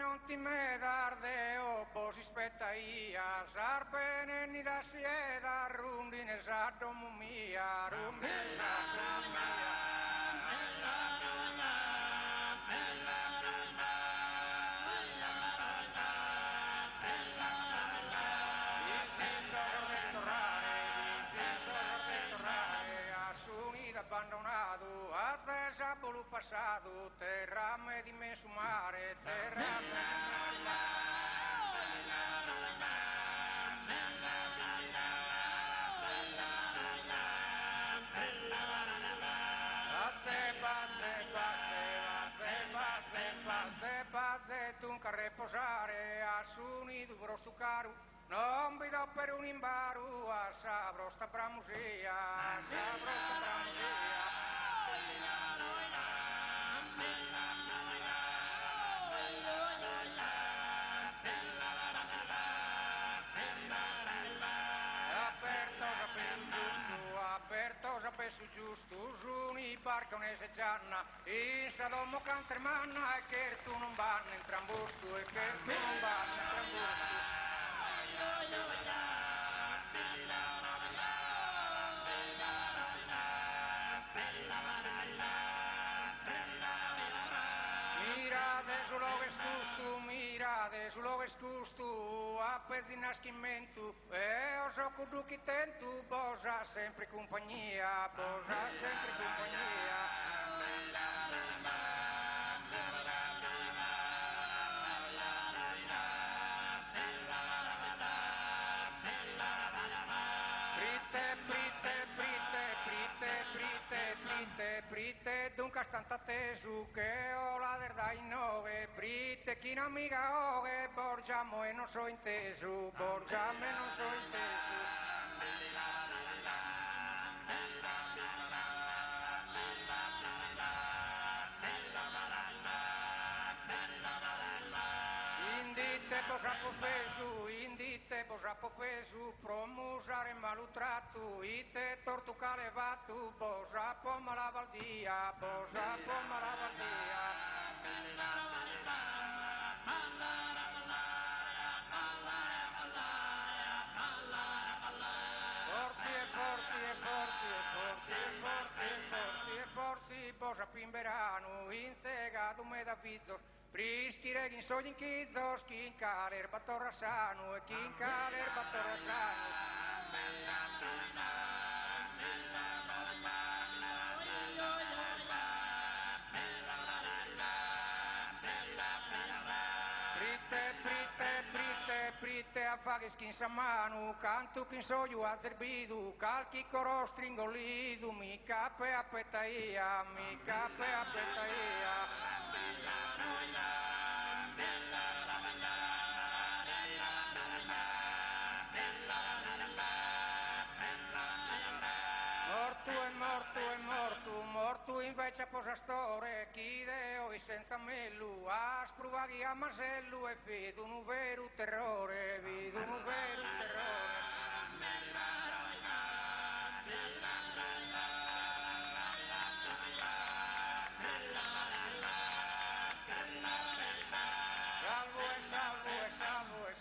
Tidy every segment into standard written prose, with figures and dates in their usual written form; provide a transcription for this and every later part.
non ti me darde o posi spetta ia sarpene ni da sieda rundine saddo mia rundine saddo mia abbandonato a te sabolo passato terra me di me su mare terra me di me su mare tu carre posare a suni du brostu caru non vi do per un imbaru a sabro sta bramusia sabro sta bramusia aperto sapesso giusto suni barca un'ese gianna in sadomo cantermanna e che tu non vanno in trambusto e che tu non vanno in trambusto mirade sul luogo escusto a pezzi nascimento e oso cudu chi tento bosa sempre compagnia bosa sempre compagnia Prite, dunque stanta tesu che ho la verdà in nove Prite, chi non mica oge Borgiamo e non so inteso Borgiamo e non so inteso indite bosapo fesu, promusare malutratto, ite tortuca levato, bosapo malavaldia, bosapo malavaldia. Forse, bosapo in verano, in segato me da pizzo, Prischire in sogni in chizzos, chi in caler battorrasano e chi in caler battorrasano. Prite a fare skin samanu, canto che soio a zerbidu, calchi coro stringolidu, mi cape a petaia, mi cape a petaia. Morto invece a posastore, chi deo senza mellu, a spruvaghi a masellu e vedo un vero terrore, vedo un vero terrore.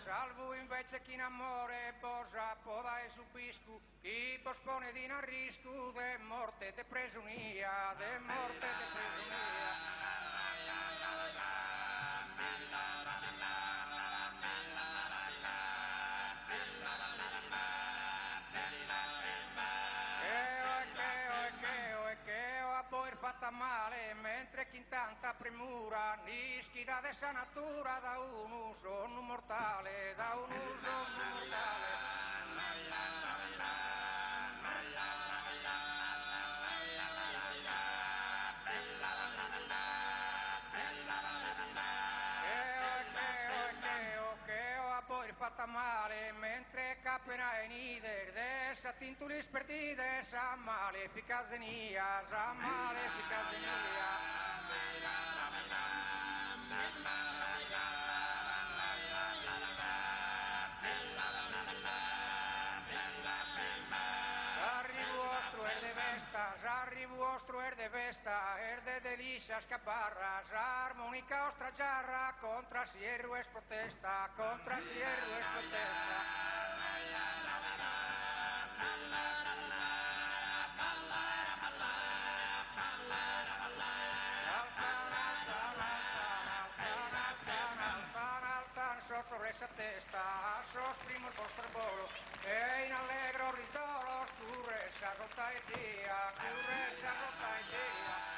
Salvo invece chi in amore posa, poda e subisco, chi pospone di non risco, de morte de presunia, de morte de presunia. Poter fatta male mentre chi in tanta premura nischida dessa natura da un uso non mortale da un uso non mortale poter fatta male mentre capena in ider dessa tintulis perdide sa malefica zenia sa malefica zenia arrivo vostro er de vesta, de delicias caparras, armónica ostra jarra, contra sierru es protesta, contra sierru es protesta. Sobre esa testa, sos primo il vostro bolo, e in allegro risolo, scurre, sa rotta e dia, curre, sa rotta e dia.